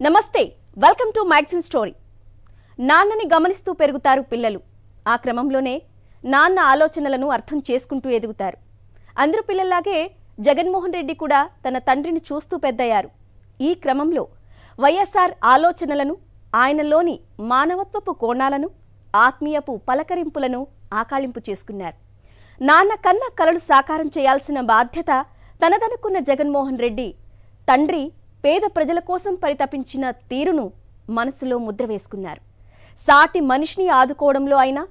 నమస్తే welcome to magazine story. నాన్నని గమనిస్తూ పెరుగుతారు పిల్లలు. ఆ క్రమంలోనే నాన్న ఆలోచనలను అర్థం చేసుకుంటూ ఎదుగుతారు. అందరూ పిల్లల్లాగే జగన్మోహన్ రెడ్డి కూడా తన తండ్రిని చూస్తూ పెద్దయ్యారు. ఈ క్రమంలో వైఎస్ఆర్ ఆలోచనలను, ఆయనలోని మానవత్వపు కోణాలను, ఆత్మీయపు పలకరింపులను ఆకాళింపు చేసుకున్నారు. నాన్న కన్న కలలు సాకారం చేయాల్సిన బాధ్యత తనదనుకున్న జగన్మోహన్ రెడ్డి తండ్రి పేద ప్రజల కోసం పరితపించిన తీరును మనసులో ముద్ర వేసుకున్నారు. సాటి మనిషిని ఆదుకోవడంలో అయినా,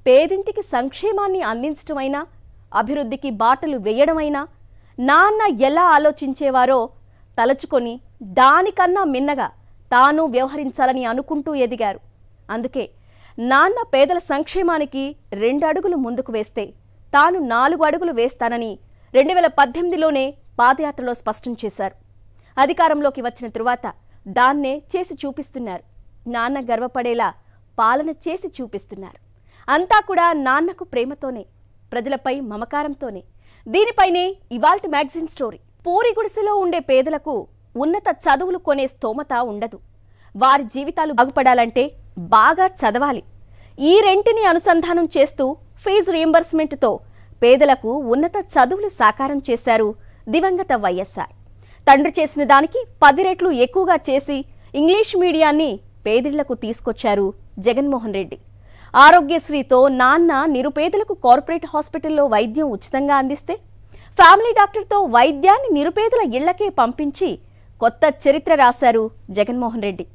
పేదింటికి సంక్షేమాన్ని అందించడమైనా, అభివృద్ధికి బాటలు వేయడమైనా నాన్న ఎలా ఆలోచించేవారో తలచుకొని దానికన్నా మిన్నగా తాను వ్యవహరించాలని అనుకుంటూ ఎదిగారు. అందుకే నాన్న పేదల సంక్షేమానికి 2 అడుగులు ముందుకు వేస్తే తాను 4 అడుగులు వేస్తానని 2018లోనే పాదయాత్రలో స్పష్టం చేశారు. అధికారంలోకి వచ్చిన తరువాత దాన్నే చేసి చూపిస్తున్నారు. నాన్న గర్వపడేలా పాలన చేసి చూపిస్తున్నారు. అంతా కూడా నాన్నకు ప్రేమతోనే, ప్రజలపై మమకారంతోనే. దీనిపైనే ఇవాల్టి మ్యాగజైన్ స్టోరీ. పూరి గుడిసెలో ఉండే పేదలకు ఉన్నత చదువులు కొనే స్తోమత ఉండదు. వారి జీవితాలు బాగుపడాలంటే బాగా చదవాలి. ఈ రెంటిని అనుసంధానం చేస్తూ ఫీజు రీయింబర్స్మెంట్తో పేదలకు ఉన్నత చదువులు సాకారం చేశారు దివంగత వైఎస్ఆర్. తండ్రి చేసిన దానికి 10 రెట్లు ఎక్కువగా చేసి ఇంగ్లీష్ మీడియాన్ని పేదిళ్లకు తీసుకొచ్చారు జగన్మోహన్ రెడ్డి. ఆరోగ్యశ్రీతో నాన్న నిరుపేదలకు కార్పొరేట్ హాస్పిటల్లో వైద్యం ఉచితంగా అందిస్తే, ఫ్యామిలీ డాక్టర్తో వైద్యాన్ని నిరుపేదల ఇళ్లకే పంపించి కొత్త చరిత్ర రాశారు జగన్మోహన్ రెడ్డి.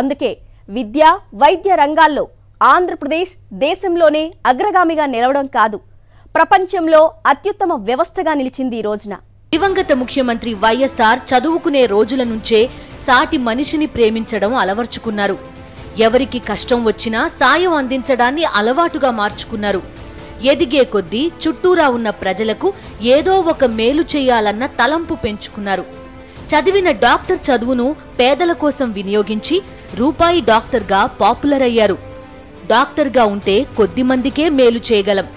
అందుకే విద్య, వైద్య రంగాల్లో ఆంధ్రప్రదేశ్ దేశంలోనే అగ్రగామిగా నిలవడం కాదు, ప్రపంచంలో అత్యుత్తమ వ్యవస్థగా నిలిచింది. ఈ రోజున దివంగత ముఖ్యమంత్రి వైఎస్ఆర్ చదువుకునే రోజుల నుంచే సాటి మనిషిని ప్రేమించడం అలవర్చుకున్నారు. ఎవరికి కష్టం వచ్చినా సాయం అందించడాన్ని అలవాటుగా మార్చుకున్నారు. ఎదిగే కొద్దీ చుట్టూరా ఉన్న ప్రజలకు ఏదో ఒక మేలు చేయాలన్న తలంపు పెంచుకున్నారు. చదివిన డాక్టర్ చదువును పేదల కోసం వినియోగించి రూపాయి డాక్టర్గా పాపులర్ అయ్యారు. డాక్టర్గా ఉంటే కొద్ది మందికే మేలు చేయగలం,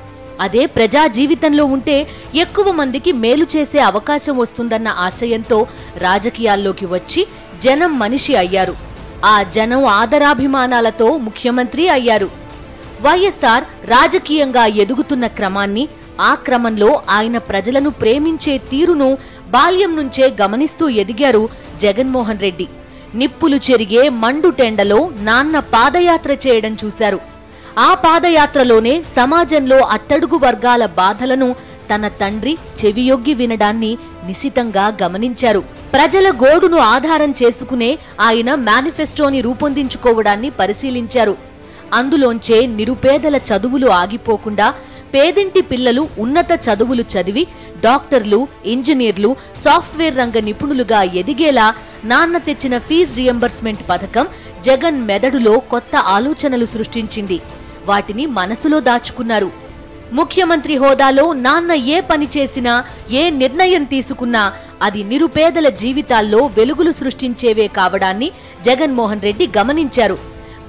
అదే ప్రజా జీవితంలో ఉంటే ఎక్కువ మందికి మేలు చేసే అవకాశం వస్తుందన్న ఆశయంతో రాజకీయాల్లోకి వచ్చి జనం మనిషి అయ్యారు. ఆ జనం ఆదరాభిమానాలతో ముఖ్యమంత్రి అయ్యారు. వైఎస్ఆర్ రాజకీయంగా ఎదుగుతున్న క్రమాన్ని, ఆ క్రమంలో ఆయన ప్రజలను ప్రేమించే తీరును బాల్యం నుంచే గమనిస్తూ ఎదిగారు జగన్మోహన్ రెడ్డి. నిప్పులు చెరిగే మండుటెండలో నాన్న పాదయాత్ర చేయడం చూశారు. ఆ పాదయాత్రలోనే సమాజంలో అట్టడుగు వర్గాల బాధలను తన తండ్రి చెవియొగ్గి వినడాన్ని నిశితంగా గమనించారు. ప్రజల గోడును ఆధారం చేసుకునే ఆయన మేనిఫెస్టోని రూపొందించుకోవడాన్ని పరిశీలించారు. అందులోంచే నిరుపేదల చదువులు ఆగిపోకుండా పేదింటి పిల్లలు ఉన్నత చదువులు చదివి డాక్టర్లు, ఇంజనీర్లు, సాఫ్ట్వేర్ రంగ నిపుణులుగా ఎదిగేలా నాన్న తెచ్చిన ఫీజు రీయింబర్స్మెంట్ పథకం జగన్ మెదడులో కొత్త ఆలోచనలు సృష్టించింది. వాటిని మనసులో దాచుకున్నారు. ముఖ్యమంత్రి హోదాలో నాన్న ఏ పని చేసినా, ఏ నిర్ణయం తీసుకున్నా అది నిరుపేదల జీవితాల్లో వెలుగులు సృష్టించేవే కావడాన్ని జగన్మోహన్ రెడ్డి గమనించారు.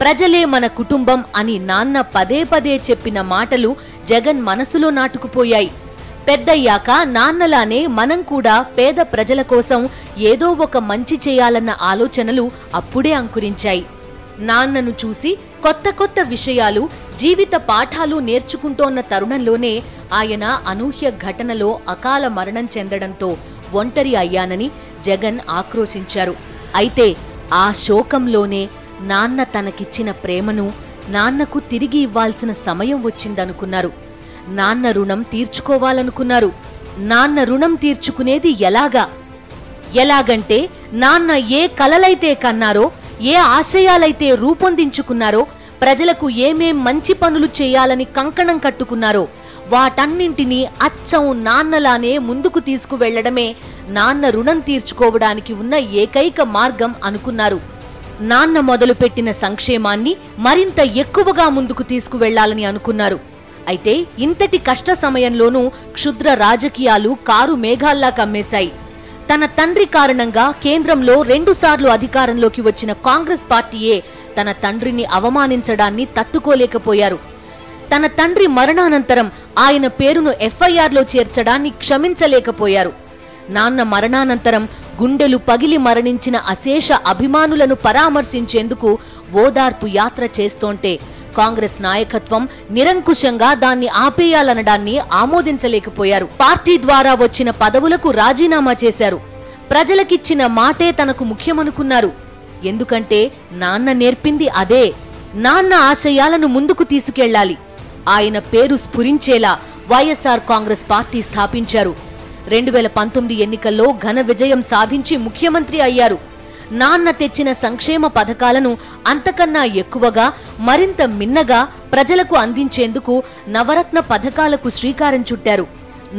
ప్రజలే మన కుటుంబం అని నాన్న పదే పదే చెప్పిన మాటలు జగన్ మనసులో నాటుకుపోయాయి. పెద్దయ్యాక నాన్నలానే మనం కూడా పేద ప్రజల కోసం ఏదో ఒక మంచి చేయాలన్న ఆలోచనలు అప్పుడే అంకురించాయి. నాన్నను చూసి కొత్త కొత్త విషయాలు, జీవిత పాఠాలు నేర్చుకుంటోన్న తరుణంలోనే ఆయన అనూహ్య ఘటనలో అకాల మరణం చెందడంతో ఒంటరి అయ్యానని జగన్ ఆక్రోశించారు. అయితే ఆ శోకంలోనే నాన్న తనకిచ్చిన ప్రేమను నాన్నకు తిరిగి ఇవ్వాల్సిన సమయం వచ్చిందనుకున్నారు. నాన్న రుణం తీర్చుకోవాలనుకున్నారు. నాన్న రుణం తీర్చుకునేది ఎలాగంటే నాన్న ఏ కలలైతే కన్నారో, ఏ ఆశయాలైతే రూపొందించుకున్నారో, ప్రజలకు ఏమేం మంచి పనులు చేయాలని కంకణం కట్టుకున్నారో వాటన్నింటినీ అచ్చం నాన్నలానే ముందుకు తీసుకువెళ్లడమే నాన్న రుణం తీర్చుకోవడానికి ఉన్న ఏకైక మార్గం అనుకున్నారు. నాన్న మొదలుపెట్టిన సంక్షేమాన్ని మరింత ఎక్కువగా ముందుకు తీసుకువెళ్లాలని అనుకున్నారు. అయితే ఇంతటి కష్ట సమయంలోనూ క్షుద్ర రాజకీయాలు కారు మేఘాల్లా కమ్మేశాయి. తన తండ్రి కారణంగా కేంద్రంలో 2 సార్లు అధికారంలోకి వచ్చిన కాంగ్రెస్ పార్టీయే తన తండ్రిని అవమానించడాన్ని తట్టుకోలేకపోయారు. తన తండ్రి మరణానంతరం ఆయన పేరును FIRలో చేర్చడాన్ని క్షమించలేకపోయారు. నాన్న మరణానంతరం గుండెలు పగిలి మరణించిన అశేష అభిమానులను పరామర్శించేందుకు ఓదార్పు యాత్ర చేస్తోంటే కాంగ్రెస్ నాయకత్వం నిరంకుశంగా దాన్ని ఆపేయాలనడాన్ని ఆమోదించలేకపోయారు. పార్టీ ద్వారా వచ్చిన పదవులకు రాజీనామా చేశారు. ప్రజలకిచ్చిన మాటే తనకు ముఖ్యమనుకున్నారు. ఎందుకంటే నాన్న నేర్పింది అదే. నాన్న ఆశయాలను ముందుకు తీసుకెళ్లాలి. ఆయన పేరు స్ఫురించేలా వైఎస్ఆర్ కాంగ్రెస్ పార్టీ స్థాపించారు. 2019 ఎన్నికల్లో ఘన విజయం సాధించి ముఖ్యమంత్రి అయ్యారు. నాన్న తెచ్చిన సంక్షేమ పథకాలను అంతకన్నా ఎక్కువగా, మరింత మిన్నగా ప్రజలకు అందించేందుకు నవరత్న పథకాలకు శ్రీకారం చుట్టారు.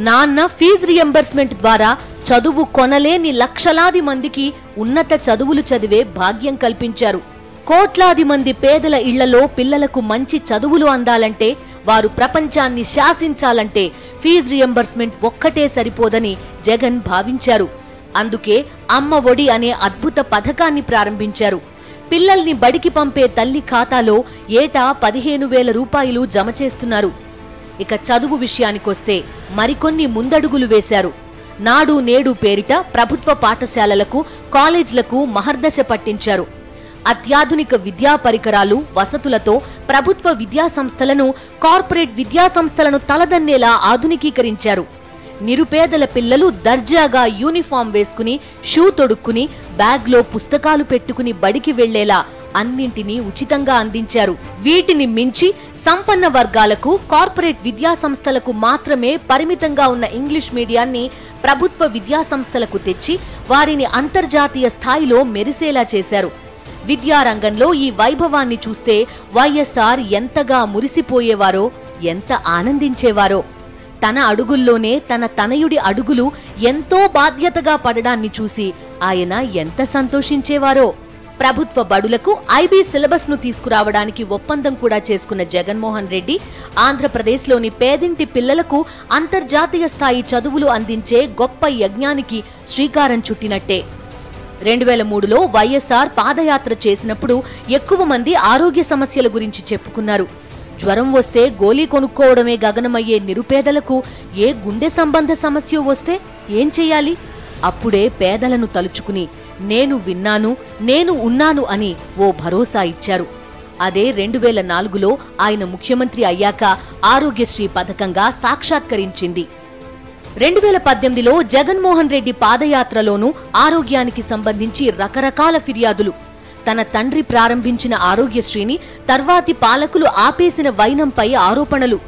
నాన్న ఫీజు రియంబర్స్మెంట్ ద్వారా చదువు కొనలేని లక్షలాది మందికి ఉన్నత చదువులు చదివే భాగ్యం కల్పించారు. కోట్లాది మంది పేదల ఇళ్లలో పిల్లలకు మంచి చదువులు అందాలంటే, వారు ప్రపంచాన్ని శాసించాలంటే ఫీజు రియంబర్స్మెంట్ ఒక్కటే సరిపోదని జగన్ భావించారు. అందుకే అమ్మ ఒడి అనే అద్భుత పథకాన్ని ప్రారంభించారు. పిల్లల్ని బడికి పంపే తల్లి ఖాతాలో ఏటా 15,000 రూపాయలు జమ చేస్తున్నారు. ఇక చదువు విషయానికొస్తే మరికొన్ని ముందడుగులు వేశారు. నాడు నేడు పేరిట ప్రభుత్వ పాఠశాలలకు, కాలేజ్లకు మహర్దశ పట్టించారు. అత్యాధునిక విద్యా పరికరాలు, వసతులతో ప్రభుత్వ విద్యా సంస్థలను, కార్పొరేట్ విద్యా సంస్థలను తలదన్నేలా ఆధునికీకరించారు. నిరుపేదల పిల్లలు దర్జాగా యూనిఫామ్ వేసుకుని, షూ తొడుక్కుని, బ్యాగ్లో పుస్తకాలు పెట్టుకుని బడికి వెళ్లేలా అన్నింటినీ ఉచితంగా అందించారు. వీటిని మించి సంపన్న వర్గాలకు, కార్పొరేట్ విద్యా సంస్థలకు మాత్రమే పరిమితంగా ఉన్న ఇంగ్లీష్ మీడియాన్ని ప్రభుత్వ విద్యా సంస్థలకు తెచ్చి వారిని అంతర్జాతీయ స్థాయిలో మెరిసేలా చేశారు. విద్యారంగంలో ఈ వైభవాన్ని చూస్తే వైఎస్ఆర్ ఎంతగా మురిసిపోయేవారో, ఎంత ఆనందించేవారో. తన అడుగుల్లోనే తన తనయుడి అడుగులు ఎంతో బాధ్యతగా పడడాన్ని చూసి ఆయన ఎంత సంతోషించేవారో. ప్రభుత్వ బడులకు ఐబీ సిలబస్ ను తీసుకురావడానికి ఒప్పందం కూడా చేసుకున్న జగన్మోహన్ రెడ్డి ఆంధ్రప్రదేశ్లోని పేదింటి పిల్లలకు అంతర్జాతీయ స్థాయి చదువులు అందించే గొప్ప యజ్ఞానికి శ్రీకారం చుట్టినట్టే. 2003లో వైఎస్ఆర్ పాదయాత్ర చేసినప్పుడు ఎక్కువ మంది ఆరోగ్య సమస్యల గురించి చెప్పుకున్నారు. జ్వరం వస్తే గోలీ కొనుక్కోవడమే గగనమయ్యే నిరుపేదలకు ఏ గుండె సంబంధ సమస్య వస్తే ఏం చెయ్యాలి? అప్పుడే పేదలను తలుచుకుని నేను విన్నాను, నేను ఉన్నాను అని ఓ భరోసా ఇచ్చారు. అదే 2004లో ఆయన ముఖ్యమంత్రి అయ్యాక ఆరోగ్యశ్రీ పథకంగా సాక్షాత్కరించింది. 2018లో జగన్మోహన్ రెడ్డి పాదయాత్రలోనూ ఆరోగ్యానికి సంబంధించి రకరకాల ఫిర్యాదులు. తన తండ్రి ప్రారంభించిన ఆరోగ్యశ్రీని తర్వాతి పాలకులు ఆపేసిన వైనంపై ఆరోపణలు.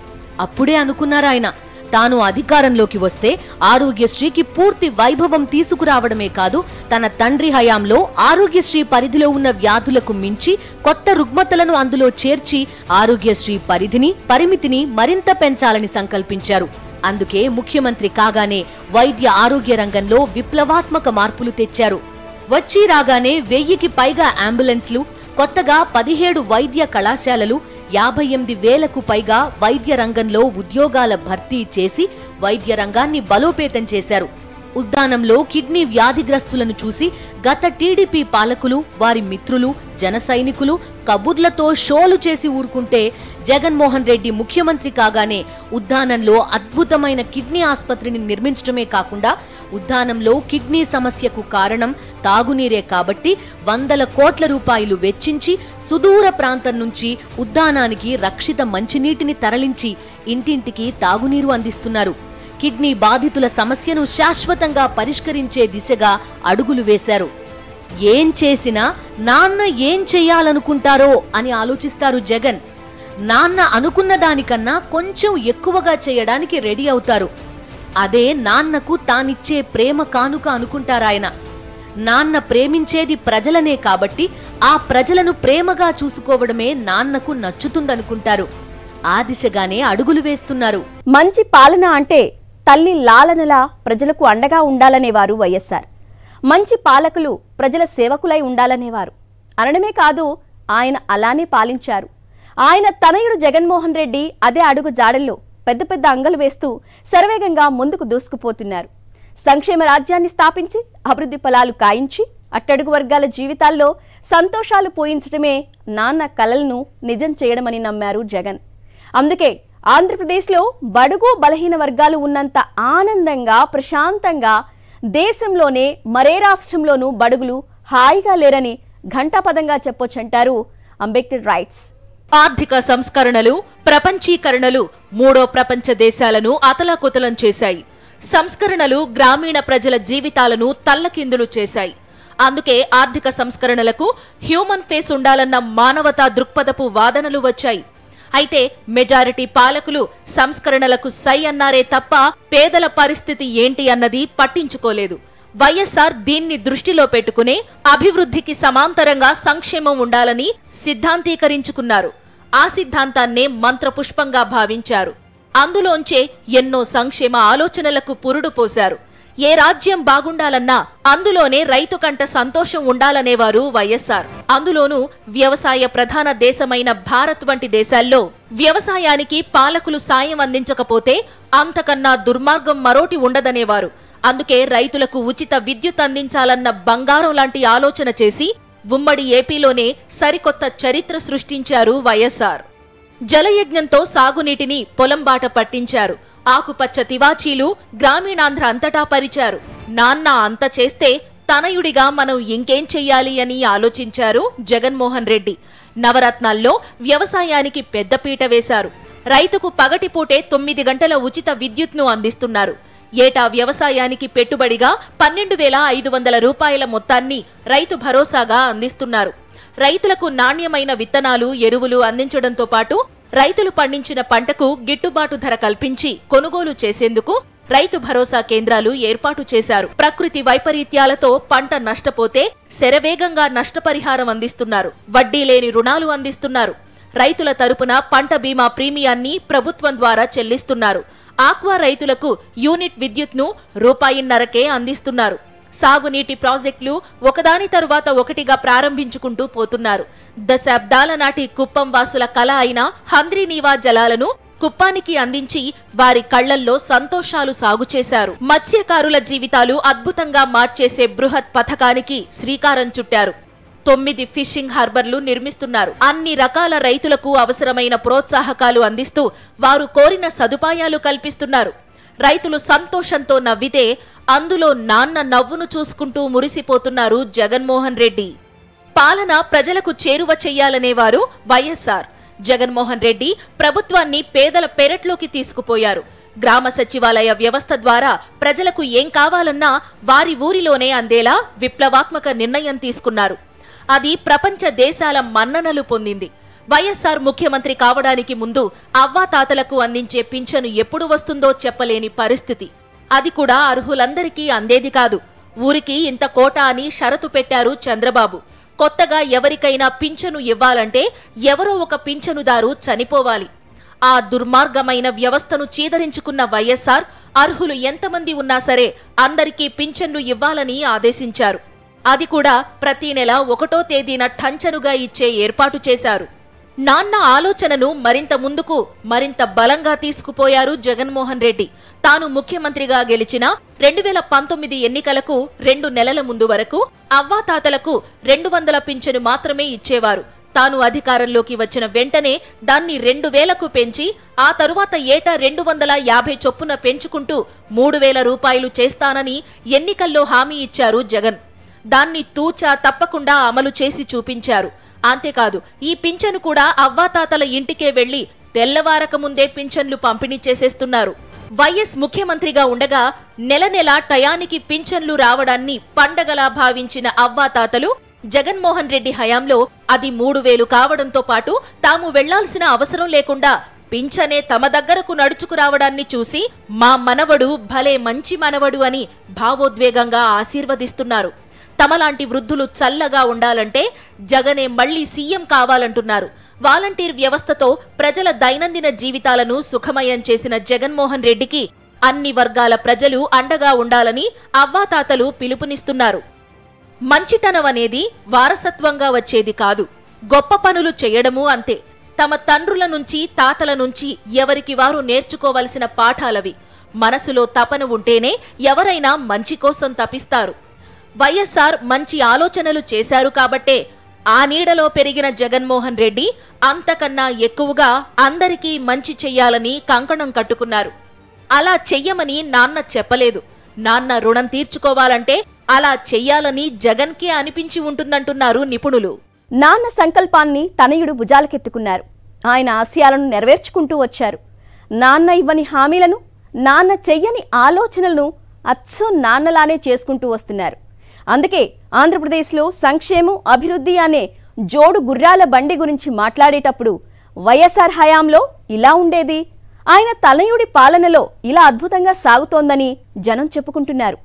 అప్పుడే అనుకున్నారాయన, తాను అధికారంలోకి వస్తే ఆరోగ్యశ్రీకి పూర్తి వైభవం తీసుకురావడమే కాదు, తన తండ్రి హయాంలో ఆరోగ్యశ్రీ పరిధిలో ఉన్న వ్యాధులకు మించి కొత్త రుగ్మతలను అందులో చేర్చి ఆరోగ్యశ్రీ పరిధిని, పరిమితిని మరింత పెంచాలని సంకల్పించారు. అందుకే ముఖ్యమంత్రి కాగానే వైద్య ఆరోగ్య రంగంలో విప్లవాత్మక మార్పులు తెచ్చారు. వచ్చి రాగానే 1000కి పైగా అంబులెన్స్లు, కొత్తగా 17 వైద్య కళాశాలలు, 58,000కు పైగా వైద్య రంగంలో ఉద్యోగాల భర్తీ చేసి వైద్య రంగాన్ని బలోపేతం చేశారు. ఉద్దానంలో కిడ్నీ వ్యాధిగ్రస్తులను చూసి గత టీడీపీ పాలకులు, వారి మిత్రులు, జన సైనికులు కబుర్లతో షోలు చేసి ఊరుకుంటే జగన్మోహన్ రెడ్డి ముఖ్యమంత్రి కాగానే ఉద్దానంలో అద్భుతమైన కిడ్నీ ఆసుపత్రిని నిర్మించడమే కాకుండా ఉద్దానంలో కిడ్నీ సమస్యకు కారణం తాగునీరే కాబట్టి 100 కోట్ల రూపాయలు వెచ్చించి సుదూర ప్రాంతం నుంచి ఉద్దానానికి రక్షిత మంచినీటిని తరలించి ఇంటింటికి తాగునీరు అందిస్తున్నారు. కిడ్నీ బాధితుల సమస్యను శాశ్వతంగా పరిష్కరించే దిశగా అడుగులు వేశారు. ఏం చేసినా నాన్న ఏం చెయ్యాలనుకుంటారో అని ఆలోచిస్తారు జగన్. నాన్న అనుకున్న దానికన్నా కొంచెం ఎక్కువగా చేయడానికి రెడీ అవుతారు. అదే నాన్నకు తానిచ్చే ప్రేమ కానుక అనుకుంటారాయన. నాన్న ప్రేమించేది ప్రజలనే కాబట్టి ఆ ప్రజలను ప్రేమగా చూసుకోవడమే నాన్నకు నచ్చుతుందనుకుంటారు. ఆ దిశగానే అడుగులు వేస్తున్నారు. మంచి పాలన అంటే తల్లి లాలనలా ప్రజలకు అండగా ఉండాలనేవారు వైఎస్ఆర్. మంచి పాలకులు ప్రజల సేవకులై ఉండాలనేవారు. అనడమే కాదు, ఆయన అలానే పాలించారు. ఆయన తనయుడు జగన్మోహన్ రెడ్డి అదే అడుగు జాడల్లో పెద్ద పెద్ద అంగలు వేస్తూ శరవేగంగా ముందుకు దూసుకుపోతున్నారు. సంక్షేమ రాజ్యాన్ని స్థాపించి అభివృద్ధి ఫలాలు కాయించి అట్టడుగు వర్గాల జీవితాల్లో సంతోషాలు పోయించడమే నాన్న కలలను నిజం చేయడమని నమ్మారు జగన్. అందుకే ఆంధ్రప్రదేశ్లో బడుగు బలహీన వర్గాలు ఉన్నంత ఆనందంగా, ప్రశాంతంగా దేశంలోనే మరే రాష్ట్రంలోనూ బడుగులు హాయిగా లేరని ఘంటాపదంగా చెప్పొచ్చంటారు అంబేద్కర్ రైట్స్. ఆర్థిక సంస్కరణలు, ప్రపంచీకరణలు మూడో ప్రపంచ దేశాలను అతలాకుతలం చేశాయి. సంస్కరణలు గ్రామీణ ప్రజల జీవితాలను తల్లకిందులు చేశాయి. అందుకే ఆర్థిక సంస్కరణలకు హ్యూమన్ ఫేస్ ఉండాలన్న మానవతా దృక్పథపు వాదనలు వచ్చాయి. అయితే మెజారిటీ పాలకులు సంస్కరణలకు సై అన్నారే తప్ప పేదల పరిస్థితి ఏంటి అన్నది పట్టించుకోలేదు. వైఎస్ఆర్ దీన్ని దృష్టిలో పెట్టుకునే అభివృద్ధికి సమాంతరంగా సంక్షేమం ఉండాలని సిద్ధాంతీకరించుకున్నారు. ఆ సిద్ధాంతాన్నే మంత్రపుష్పంగా భావించారు. అందులోంచే ఎన్నో సంక్షేమ ఆలోచనలకు పురుడు పోశారు. ఏ రాజ్యం బాగుండాలన్నా అందులోనే రైతు కంట సంతోషం ఉండాలనేవారు వైఎస్ఆర్. అందులోనూ వ్యవసాయ ప్రధాన దేశమైన భారత్ వంటి దేశాల్లో వ్యవసాయానికి పాలకులు సాయం అందించకపోతే అంతకన్నా దుర్మార్గం మరోటి ఉండదనేవారు. అందుకే రైతులకు ఉచిత విద్యుత్ అందించాలన్న బంగారం లాంటి ఆలోచన చేసి ఉమ్మడి ఏపీలోనే సరికొత్త చరిత్ర సృష్టించారు వైఎస్ఆర్. జలయజ్ఞంతో సాగునీటిని పొలంబాట పట్టించారు. ఆకుపచ్చ తివాచీలు గ్రామీణాంధ్ర అంతటా పరిచారు. నాన్న అంత చేస్తే తనయుడిగా మనం ఇంకేం చెయ్యాలి అని ఆలోచించారు జగన్మోహన్ రెడ్డి. నవరత్నాల్లో వ్యవసాయానికి పెద్దపీట వేశారు. రైతుకు పగటిపూటే 9 గంటల ఉచిత విద్యుత్ను అందిస్తున్నారు. ఏటా వ్యవసాయానికి పెట్టుబడిగా 12,500 రూపాయల మొత్తాన్ని రైతు భరోసాగా అందిస్తున్నారు. రైతులకు నాణ్యమైన విత్తనాలు, ఎరువులు అందించడంతో పాటు రైతులు పండించిన పంటకు గిట్టుబాటు ధర కల్పించి కొనుగోలు చేసేందుకు రైతు భరోసా కేంద్రాలు ఏర్పాటు చేశారు. ప్రకృతి వైపరీత్యాలతో పంట నష్టపోతే శరవేగంగా నష్టపరిహారం అందిస్తున్నారు. వడ్డీ లేని రుణాలు అందిస్తున్నారు. రైతుల తరపున పంట బీమా ప్రీమియాన్ని ప్రభుత్వం ద్వారా చెల్లిస్తున్నారు. ఆక్వా రైతులకు యూనిట్ విద్యుత్ను ₹1.5కే అందిస్తున్నారు. సాగునీటి ప్రాజెక్టులు ఒకదాని తరువాత ఒకటిగా ప్రారంభించుకుంటూ పోతున్నారు. దశాబ్దాల నాటి కుప్పం వాసుల కల అయిన హంద్రీనీవా జలాలను కుప్పానికి అందించి వారి కళ్లల్లో సంతోషాలు సాగు చేశారు. మత్స్యకారుల జీవితాలు అద్భుతంగా మార్చేసే బృహత్ పథకానికి శ్రీకారం చుట్టారు. 9 ఫిషింగ్ హార్బర్లు నిర్మిస్తున్నారు. అన్ని రకాల రైతులకు అవసరమైన ప్రోత్సాహకాలు అందిస్తూ వారు కోరిన సదుపాయాలు కల్పిస్తున్నారు. రైతులు సంతోషంతో నవ్వితే అందులో నాన్న నవ్వును చూసుకుంటూ మురిసిపోతున్నారు జగన్మోహన్ రెడ్డి. పాలన ప్రజలకు చేరువ చెయ్యాలనేవారు వైఎస్ఆర్. జగన్మోహన్ రెడ్డి ప్రభుత్వాన్ని పేదల పెరట్లోకి తీసుకుపోయారు. గ్రామ సచివాలయ వ్యవస్థ ద్వారా ప్రజలకు ఏం కావాలన్నా వారి ఊరిలోనే అందేలా విప్లవాత్మక నిర్ణయం తీసుకున్నారు. అది ప్రపంచ దేశాల మన్ననలు పొందింది. వైఎస్ఆర్ ముఖ్యమంత్రి కావడానికి ముందు అవ్వాతాతలకు అందించే పింఛను ఎప్పుడు వస్తుందో చెప్పలేని పరిస్థితి. అది కూడా అర్హులందరికీ అందేది కాదు. ఊరికి ఇంత కోట అని షరతు పెట్టారు చంద్రబాబు. కొత్తగా ఎవరికైనా పింఛను ఇవ్వాలంటే ఎవరో ఒక పింఛనుదారు చనిపోవాలి. ఆ దుర్మార్గమైన వ్యవస్థను చీదరించుకున్న వైఎస్ఆర్ అర్హులు ఎంతమంది ఉన్నా సరే అందరికీ పింఛన్లు ఇవ్వాలని ఆదేశించారు. అది కూడా ప్రతి నెల 1వ తేదీన ఠంచనుగా ఇచ్చే ఏర్పాటు చేశారు. నాన్న ఆలోచనను మరింత ముందుకు మరింత బలంగా తీసుకుపోయారు జగన్మోహన్ రెడ్డి. తాను ముఖ్యమంత్రిగా గెలిచిన 2019 ఎన్నికలకు 2 నెలల ముందు వరకు అవ్వాతాతలకు 200 పింఛను మాత్రమే ఇచ్చేవారు. తాను అధికారంలోకి వచ్చిన వెంటనే దాన్ని 2,000కు పెంచి ఆ తరువాత ఏటా 250 చొప్పున పెంచుకుంటూ 3,000 రూపాయలు చేస్తానని ఎన్నికల్లో హామీ ఇచ్చారు జగన్. దాన్ని తూచా తప్పకుండా అమలు చేసి చూపించారు. అంతేకాదు ఈ పింఛను కూడా అవ్వాతాతల ఇంటికే వెళ్లి తెల్లవారక ముందే పింఛన్లు పంపిణీ చేసేస్తున్నారు. వైఎస్ ముఖ్యమంత్రిగా ఉండగా నెల నెల టయానికి పింఛన్లు రావడాన్ని పండగలా భావించిన అవ్వాతాతలు జగన్మోహన్ రెడ్డి హయాంలో అది 3,000 కావడంతో పాటు తాము వెళ్లాల్సిన అవసరం లేకుండా పింఛనే తమ దగ్గరకు నడుచుకురావడాన్ని చూసి మా మనవడు భలే మంచి మనవడు అని భావోద్వేగంగా ఆశీర్వదిస్తున్నారు. తమలాంటి వృద్ధులు చల్లగా ఉండాలంటే జగనే మళ్లీ సీఎం కావాలంటున్నారు. వాలంటీర్ వ్యవస్థతో ప్రజల దైనందిన జీవితాలను సుఖమయం చేసిన జగన్మోహన్ రెడ్డికి అన్ని వర్గాల ప్రజలు అండగా ఉండాలని అవ్వాతాతలు పిలుపునిస్తున్నారు. మంచితనం అనేది వారసత్వంగా వచ్చేది కాదు, గొప్ప పనులు చేయడమూ అంతే. తమ తండ్రుల నుంచి తాతల నుంచి ఎవరికి వారు నేర్చుకోవలసిన పాఠాలవి. మనసులో తపన ఉంటేనే ఎవరైనా మంచి కోసం తపిస్తారు. వైఎస్ఆర్ మంచి ఆలోచనలు చేశారు కాబట్టే ఆ నీడలో పెరిగిన జగన్మోహన్ రెడ్డి అంతకన్నా ఎక్కువగా అందరికీ మంచి చెయ్యాలని కంకణం కట్టుకున్నారు. అలా చెయ్యమని నాన్న చెప్పలేదు. నాన్న రుణం తీర్చుకోవాలంటే అలా చెయ్యాలని జగన్కే అనిపించి ఉంటుందంటున్నారు నిపుణులు. నాన్న సంకల్పాన్ని తనయుడు భుజాలకెత్తుకున్నారు. ఆయన ఆశయాలను నెరవేర్చుకుంటూ వచ్చారు. నాన్న ఇవ్వని హామీలను, నాన్న చెయ్యని ఆలోచనలను అచ్చం నాన్నలానే చేసుకుంటూ వస్తున్నారు. అందుకే ఆంధ్రప్రదేశ్లో సంక్షేమం, అభివృద్ధి అనే జోడు గుర్రాల బండి గురించి మాట్లాడేటప్పుడు వైఎస్ఆర్ హయాంలో ఇలా ఉండేది, ఆయన తనయుడి పాలనలో ఇలా అద్భుతంగా సాగుతోందని జనం చెప్పుకుంటున్నారు.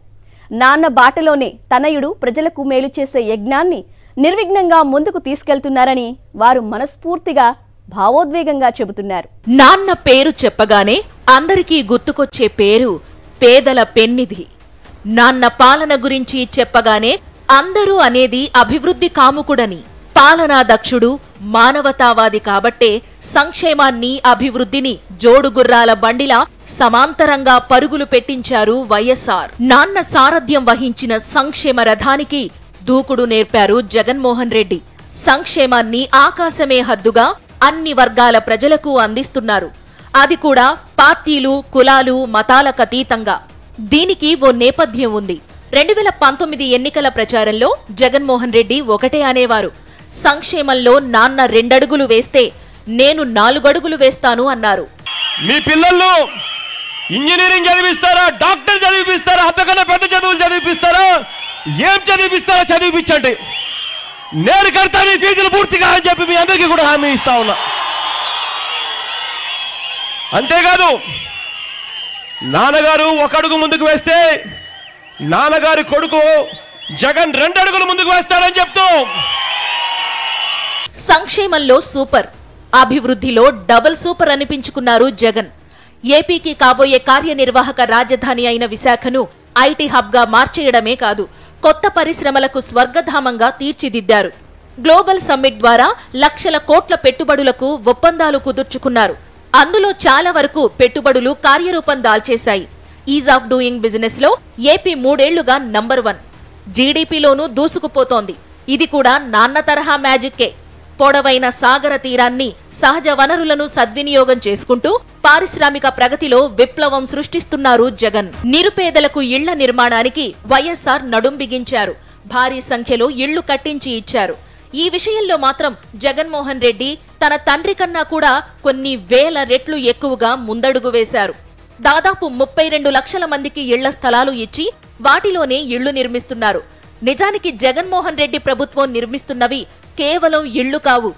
నాన్న బాటలోనే తనయుడు ప్రజలకు మేలు చేసే యజ్ఞాన్ని నిర్విఘ్నంగా ముందుకు తీసుకెళ్తున్నారని వారు మనస్ఫూర్తిగా, భావోద్వేగంగా చెబుతున్నారు. నాన్న పేరు చెప్పగానే అందరికీ గుర్తుకొచ్చే పేరు పేదల పెన్నిధి. నాన్న పాలన గురించి చెప్పగానే అందరూ అనేది అభివృద్ధి కాముకుడని. పాలనా దక్షుడు, మానవతావాది కాబట్టే సంక్షేమాన్ని, అభివృద్ధిని జోడుగుర్రాల బండిలా సమాంతరంగా పరుగులు పెట్టించారు వైఎస్ఆర్. నాన్న సారథ్యం వహించిన సంక్షేమ రథానికి దూకుడు నేర్పారు జగన్మోహన్ రెడ్డి. సంక్షేమాన్ని ఆకాశమే హద్దుగా అన్ని వర్గాల ప్రజలకు అందిస్తున్నారు. అది కూడా పార్టీలు, కులాలు, మతాలకతీతంగా. దీనికి ఓ నేపథ్యం ఉంది. 2019 ఎన్నికల ప్రచారంలో జగన్మోహన్ రెడ్డి ఒకటే అనేవారు, సంక్షేమంలో నాన్న 2 అడుగులు వేస్తే నేను 4 అడుగులు వేస్తాను అన్నారు. మీ పిల్లలు ఇంజనీరింగ్ చదివిస్తారా, డాక్టర్ చదివిస్తారా, అంతకన్నా పెద్ద చదువులు చదివిస్తారా, ఏం చదివిస్తారో చదివించండి, నేను కడతా మీ ఫీజులు పూర్తిగా అని చెప్పి మీ అందరికీ కూడా హామీ ఇస్తా ఉన్నా. అంతేకాదు, నాన్నగారు 1 అడుగు ముందుకు వేస్తే నాన్నగారి కొడుకు జగన్ 2 అడుగులు ముందుకు వేస్తాడని చెప్తూ సంక్షేమంలో సూపర్, అభివృద్ధిలో డబుల్ సూపర్ అనిపించుకున్నారు జగన్. ఏపీకి కాబోయే కార్యనిర్వాహక రాజధాని అయిన విశాఖను ఐటీ హబ్గా మార్చేయడమే కాదు, కొత్త పరిశ్రమలకు స్వర్గధామంగా తీర్చిదిద్దారు. గ్లోబల్ సమ్మిట్ ద్వారా లక్షల కోట్ల పెట్టుబడులకు ఒప్పందాలు కుదుర్చుకున్నారు. అందులో చాలా వరకు పెట్టుబడులు కార్యరూపం దాల్చేశాయి. ఈజ్ ఆఫ్ డూయింగ్ బిజినెస్ లో ఏపీ 3 ఏళ్లుగా నంబర్ 1. జీడీపీలోనూ దూసుకుపోతోంది. ఇది కూడా నాన్న తరహా మ్యాజిక్కే. పొడవైన సాగర తీరాన్ని, సహజ వనరులను సద్వినియోగం చేసుకుంటూ పారిశ్రామిక ప్రగతిలో విప్లవం సృష్టిస్తున్నారు జగన్. నిరుపేదలకు ఇళ్ల నిర్మాణానికి వైఎస్ఆర్ నడుం బిగించారు. భారీ సంఖ్యలో ఇళ్లు కట్టించి ఇచ్చారు. ఈ విషయంలో మాత్రం జగన్మోహన్ రెడ్డి తన తండ్రి కన్నా కూడా కొన్ని వేల రెట్లు ఎక్కువగా ముందడుగు వేశారు. దాదాపు 32 లక్షల మందికి ఇళ్ల స్థలాలు ఇచ్చి వాటిలోనే ఇళ్లు నిర్మిస్తున్నారు. నిజానికి జగన్మోహన్ రెడ్డి ప్రభుత్వం నిర్మిస్తున్నవి కేవలం ఇళ్లు కావు,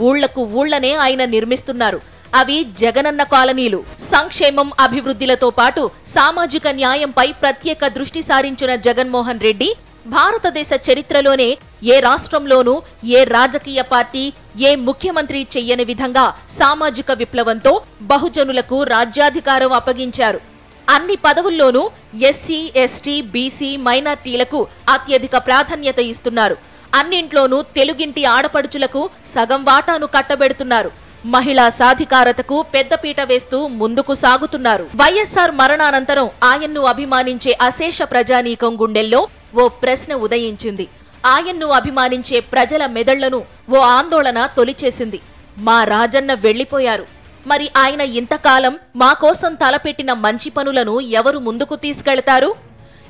ఊళ్లకు ఊళ్లనే ఆయన నిర్మిస్తున్నారు. అవి జగనన్న కాలనీలు. సంక్షేమం, అభివృద్ధిలతో పాటు సామాజిక న్యాయంపై ప్రత్యేక దృష్టి సారించిన జగన్మోహన్ రెడ్డి భారతదేశ చరిత్రలోనే ఏ రాష్ట్రంలోనూ ఏ రాజకీయ పార్టీ, ఏ ముఖ్యమంత్రి చెయ్యని విధంగా సామాజిక విప్లవంతో బహుజనులకు రాజ్యాధికారం అప్పగించారు. అన్ని పదవుల్లోనూ ఎస్సీ, ఎస్టీ, బీసీ, మైనార్టీలకు అత్యధిక ప్రాధాన్యత ఇస్తున్నారు. అన్నింట్లోనూ తెలుగింటి ఆడపడుచులకు సగం వాటాను కట్టబెడుతున్నారు. మహిళా సాధికారతకు పెద్దపీట వేస్తూ ముందుకు సాగుతున్నారు. వైఎస్ఆర్ మరణానంతరం ఆయన్ను అభిమానించే అశేష ప్రజానీకం గుండెల్లో ఓ ప్రశ్న ఉదయించింది. ఆయన్ను అభిమానించే ప్రజల మెదళ్లను ఓ ఆందోళన తొలిచేసింది. మా రాజన్న వెళ్లిపోయారు, మరి ఆయన ఇంతకాలం మా కోసం తలపెట్టిన మంచి పనులను ఎవరు ముందుకు తీసుకెళ్తారు?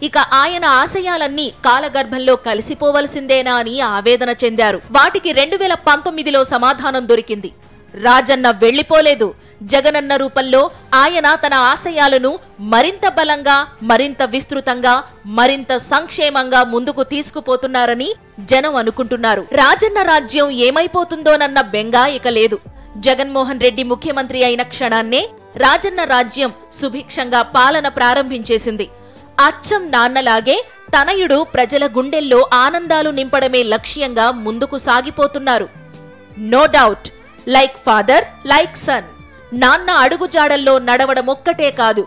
ఇక ఆయన ఆశయాలన్నీ కాలగర్భంలో కలిసిపోవలసిందేనా అని ఆవేదన చెందారు. వాటికి 2019లో సమాధానం దొరికింది. రాజన్న వెళ్లిపోలేదు. జగనన్న రూపంలో ఆయన తన ఆశయాలను మరింత బలంగా, మరింత విస్తృతంగా, మరింత సంక్షేమంగా ముందుకు తీసుకుపోతున్నారని జనం అనుకుంటున్నారు. రాజన్న రాజ్యం ఏమైపోతుందోనన్న బెంగ ఇక లేదు. జగన్మోహన్ రెడ్డి ముఖ్యమంత్రి అయిన క్షణాన్నే రాజన్న రాజ్యం సుభిక్షంగా పాలన ప్రారంభించేసింది. అచ్చం నాన్నలాగే తనయుడు ప్రజల గుండెల్లో ఆనందాలు నింపడమే లక్ష్యంగా ముందుకు సాగిపోతున్నారు. No doubt, like father, like son. నాన్న అడుగుజాడల్లో నడవడమొక్కటే కాదు,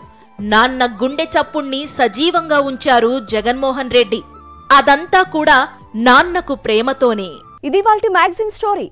నాన్న గుండె చప్పుణ్ణి సజీవంగా ఉంచారు జగన్మోహన్ రెడ్డి. అదంతా కూడా నాన్నకు ప్రేమతోనే. ఇది వాల్టి మ్యాగజైన్ స్టోరీ.